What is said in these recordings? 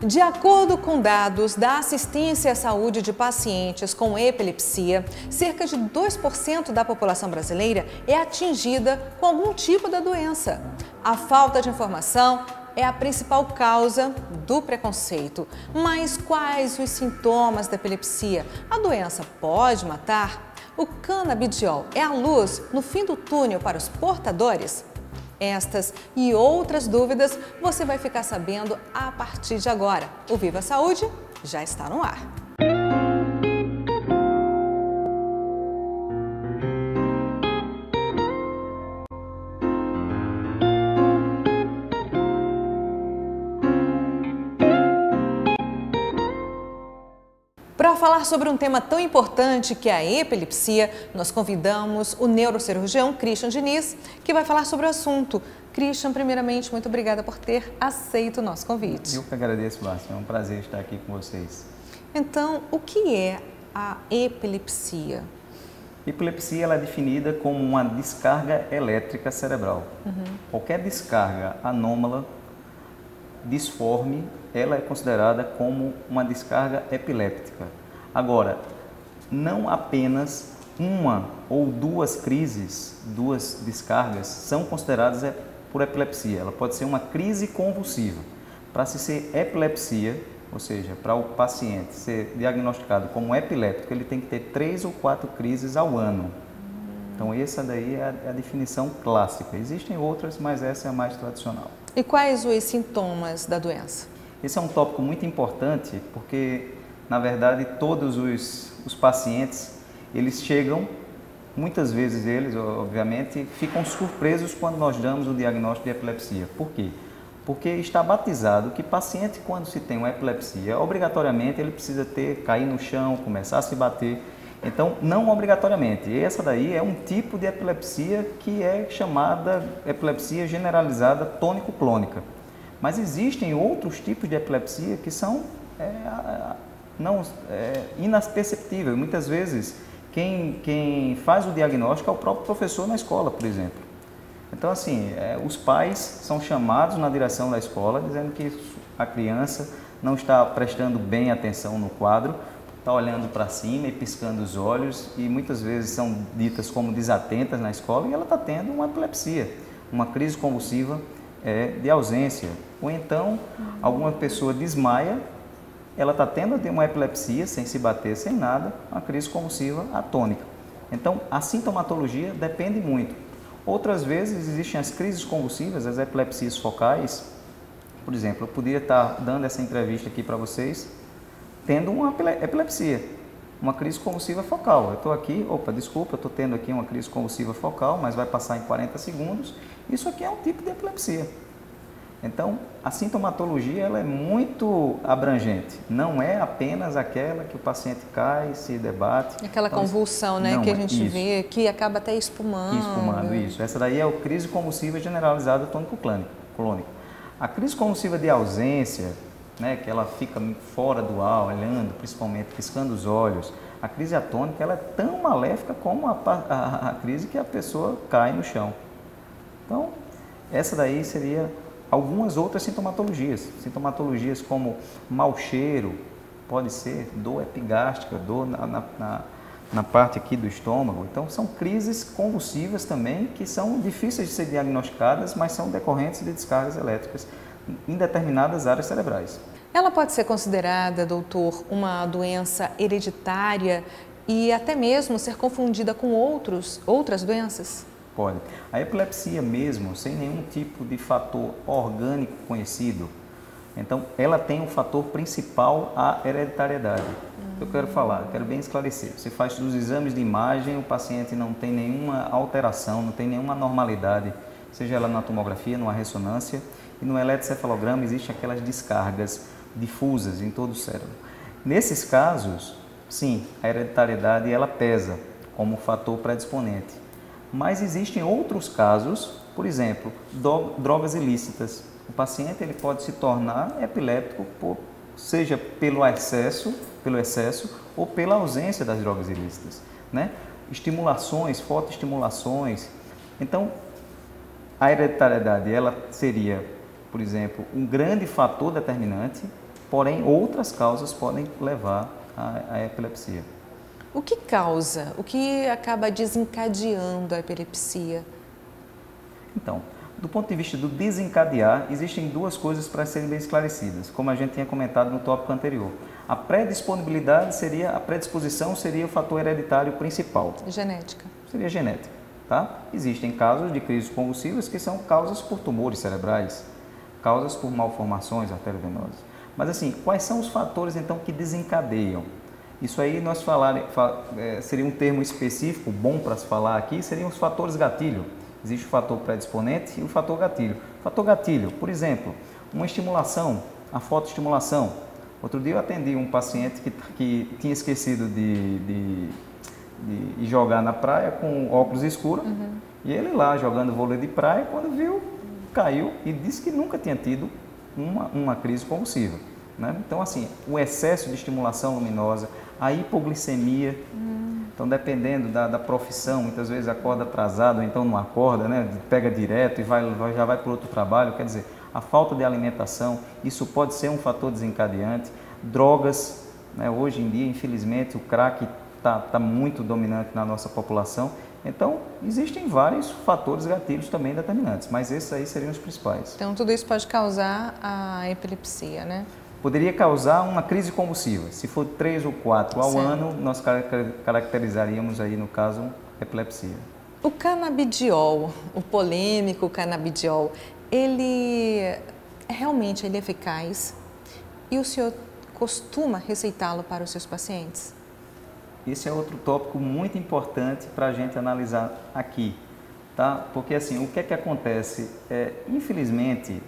De acordo com dados da assistência à saúde de pacientes com epilepsia, cerca de 2% da população brasileira é atingida com algum tipo da doença. A falta de informação é a principal causa do preconceito. Mas quais os sintomas da epilepsia? A doença pode matar? O canabidiol é a luz no fim do túnel para os portadores? Estas e outras dúvidas você vai ficar sabendo a partir de agora. O Viva Saúde já está no ar. Para falar sobre um tema tão importante que é a epilepsia, nós convidamos o neurocirurgião Christian Diniz, que vai falar sobre o assunto. Christian, primeiramente, muito obrigada por ter aceito o nosso convite. Eu que agradeço, Márcia. É um prazer estar aqui com vocês. Então, o que é a epilepsia? Epilepsia ela é definida como uma descarga elétrica cerebral. Qualquer descarga anômala, disforme, ela é considerada como uma descarga epiléptica. Agora, não apenas uma ou duas crises, duas descargas são consideradas por epilepsia. Ela pode ser uma crise convulsiva. Para se ser epilepsia, ou seja, para o paciente ser diagnosticado como epiléptico, ele tem que ter 3 ou 4 crises ao ano. Então, essa daí é a definição clássica. Existem outras, mas essa é a mais tradicional. E quais os sintomas da doença? Esse é um tópico muito importante porque, na verdade, todos os pacientes, eles chegam, muitas vezes eles, obviamente, ficam surpresos quando nós damos o diagnóstico de epilepsia. Por quê? Porque está batizado que paciente, quando se tem uma epilepsia, obrigatoriamente ele precisa cair no chão, começar a se bater. Então, não obrigatoriamente. Essa daí é um tipo de epilepsia que é chamada epilepsia generalizada tônico-clônica. Mas existem outros tipos de epilepsia que são inperceptíveis. Muitas vezes, quem faz o diagnóstico é o próprio professor na escola, por exemplo. Então, assim, os pais são chamados na direção da escola dizendo que a criança não está prestando bem atenção no quadro, está olhando para cima e piscando os olhos e muitas vezes são ditas como desatentas na escola e ela está tendo uma epilepsia, uma crise convulsiva de ausência. Ou então, alguma pessoa desmaia, ela está tendo uma epilepsia sem se bater, sem nada, uma crise convulsiva atônica. Então, a sintomatologia depende muito. Outras vezes existem as crises convulsivas, as epilepsias focais. Por exemplo, eu poderia estar dando essa entrevista aqui para vocês, tendo uma epilepsia, uma crise convulsiva focal. Eu estou aqui, desculpa, eu estou tendo aqui uma crise convulsiva focal, mas vai passar em 40 segundos. Isso aqui é um tipo de epilepsia. Então, a sintomatologia ela é muito abrangente. Não é apenas aquela que o paciente cai, se debate. Aquela convulsão, né, que a gente vê, que acaba até espumando. Espumando, isso. Essa daí é a crise convulsiva generalizada tônico-clônica. A crise convulsiva de ausência, né, que ela fica fora do ar, olhando, principalmente piscando os olhos. A crise atônica ela é tão maléfica como a crise que a pessoa cai no chão. Então, essa daí seria algumas outras sintomatologias. Sintomatologias como mau cheiro, pode ser dor epigástrica, dor na parte aqui do estômago. Então, são crises convulsivas também que são difíceis de ser diagnosticadas, mas são decorrentes de descargas elétricas em determinadas áreas cerebrais. Ela pode ser considerada, doutor, uma doença hereditária e até mesmo ser confundida com outras doenças? Pode. A epilepsia mesmo, sem nenhum tipo de fator orgânico conhecido, então ela tem um fator principal, a hereditariedade. Eu quero bem esclarecer. Você faz os exames de imagem, o paciente não tem nenhuma alteração, não tem nenhuma anormalidade, seja ela na tomografia, numa ressonância, e no eletrocefalograma existem aquelas descargas difusas em todo o cérebro. Nesses casos, sim, a hereditariedade ela pesa como fator predisponente. Mas existem outros casos, por exemplo, drogas ilícitas. O paciente ele pode se tornar epiléptico, seja pelo excesso ou pela ausência das drogas ilícitas, né? Estimulações, fotoestimulações. Então, a hereditariedade ela seria, por exemplo, um grande fator determinante, porém outras causas podem levar à epilepsia. O que causa? O que acaba desencadeando a epilepsia? Então, do ponto de vista do desencadear, existem duas coisas para serem bem esclarecidas, como a gente tinha comentado no tópico anterior. A predisposição seria o fator hereditário principal. Genética. Seria genética, tá? Existem casos de crises convulsivas que são causas por tumores cerebrais, causas por malformações arteriovenosas. Mas assim, quais são os fatores então que desencadeiam? Isso aí seria um termo específico, bom para se falar aqui, seriam os fatores gatilho. Existe o fator predisponente e o fator gatilho. O fator gatilho, por exemplo, uma estimulação, a fotoestimulação. Outro dia eu atendi um paciente que tinha esquecido de jogar na praia com óculos escuros. E ele lá jogando vôlei de praia, quando viu, caiu e disse que nunca tinha tido uma crise convulsiva. Né? Então, assim, o excesso de estimulação luminosa, a hipoglicemia. Então, dependendo da profissão, muitas vezes acorda atrasado, ou então não acorda, né? Pega direto e já vai para outro trabalho. Quer dizer, a falta de alimentação, isso pode ser um fator desencadeante. Drogas, né? Hoje em dia, infelizmente, o crack está muito dominante na nossa população. Então, existem vários fatores gatilhos também determinantes, mas esses aí seriam os principais. Então, tudo isso pode causar a epilepsia, né? Poderia causar uma crise convulsiva. Se for 3 ou 4 ao ano, nós caracterizaríamos aí, no caso, epilepsia. O canabidiol, o polêmico canabidiol, ele realmente é eficaz? E o senhor costuma receitá-lo para os seus pacientes? Esse é outro tópico muito importante para a gente analisar aqui, tá? Porque assim, o que é que acontece? Infelizmente,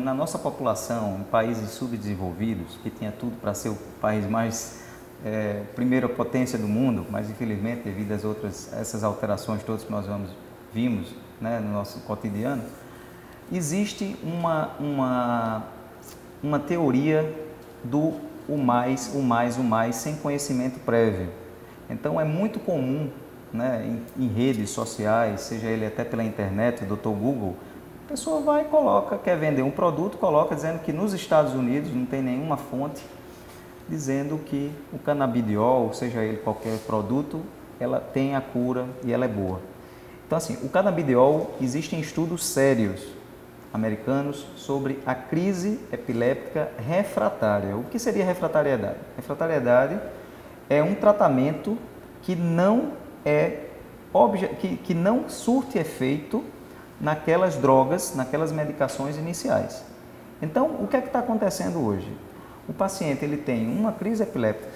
na nossa população, em países subdesenvolvidos, que tinha tudo para ser o país mais primeira potência do mundo, mas infelizmente devido essas alterações todas que nós vimos, né, no nosso cotidiano, existe uma teoria do o mais, sem conhecimento prévio. Então é muito comum, né, em redes sociais, seja ele até pela internet, o Dr. Google, a pessoa vai e coloca, quer vender um produto, coloca dizendo que nos Estados Unidos não tem nenhuma fonte dizendo que o canabidiol, seja ele qualquer produto, ela tem a cura e ela é boa. Então assim, o canabidiol, existem estudos sérios americanos sobre a crise epiléptica refratária. O que seria refratariedade? Refratariedade é um tratamento que não surte efeito naquelas drogas, naquelas medicações iniciais. Então, o que é que está acontecendo hoje? O paciente ele tem uma crise epiléptica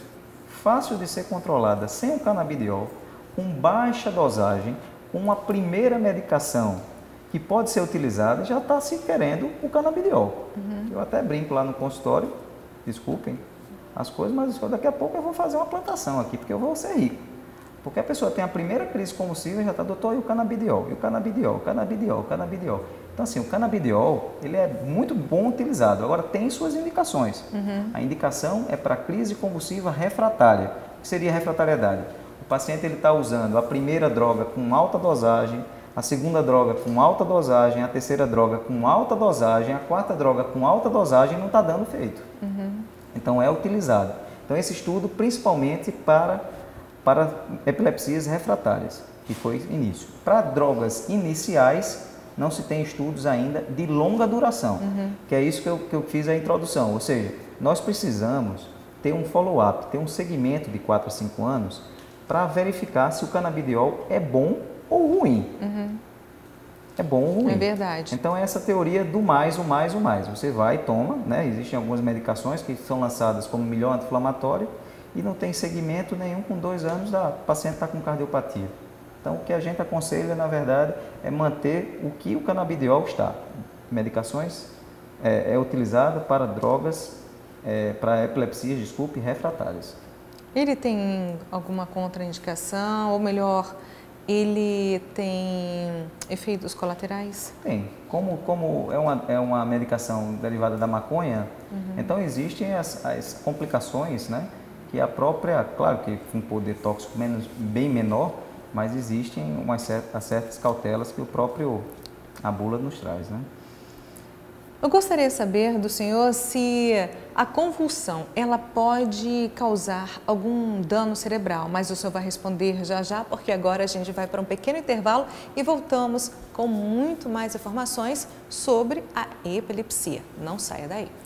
fácil de ser controlada sem o canabidiol, com baixa dosagem, com uma primeira medicação que pode ser utilizada, já está se querendo o canabidiol. Eu até brinco lá no consultório, desculpem as coisas, mas daqui a pouco eu vou fazer uma plantação aqui, porque eu vou ser rico. Porque a pessoa tem a primeira crise convulsiva e já está, doutor, e o canabidiol? E o canabidiol, o canabidiol, o canabidiol. Então, assim, o canabidiol, ele é muito bom utilizado. Agora, tem suas indicações. A indicação é para crise convulsiva refratária. O que seria refratariedade? O paciente está usando a primeira droga com alta dosagem, a segunda droga com alta dosagem, a terceira droga com alta dosagem, a quarta droga com alta dosagem não está dando efeito. Então, é utilizado. Então, esse estudo, principalmente para epilepsias refratárias, que foi início. Para drogas iniciais, não se tem estudos ainda de longa duração, que é isso que eu fiz a introdução. Ou seja, nós precisamos ter um follow-up, ter um segmento de 4 a 5 anos para verificar se o canabidiol é bom ou ruim. É bom ou ruim. É verdade. Então, é essa teoria do mais, o mais, o mais. Você vai e toma, né? Existem algumas medicações que são lançadas como melhor anti-inflamatório e não tem segmento nenhum, com 2 anos, o paciente está com cardiopatia. Então, o que a gente aconselha, na verdade, é manter o que o canabidiol está. Medicações é utilizado para drogas, para epilepsias, refratárias. Ele tem alguma contraindicação, ou melhor, ele tem efeitos colaterais? Tem. Como é uma medicação derivada da maconha, então existem as complicações, né? Que a própria, claro que com um poder tóxico bem menor, mas existem certas cautelas que a bula nos traz, né? Eu gostaria de saber do senhor se a convulsão, ela pode causar algum dano cerebral, mas o senhor vai responder já já, porque agora a gente vai para um pequeno intervalo e voltamos com muito mais informações sobre a epilepsia. Não saia daí.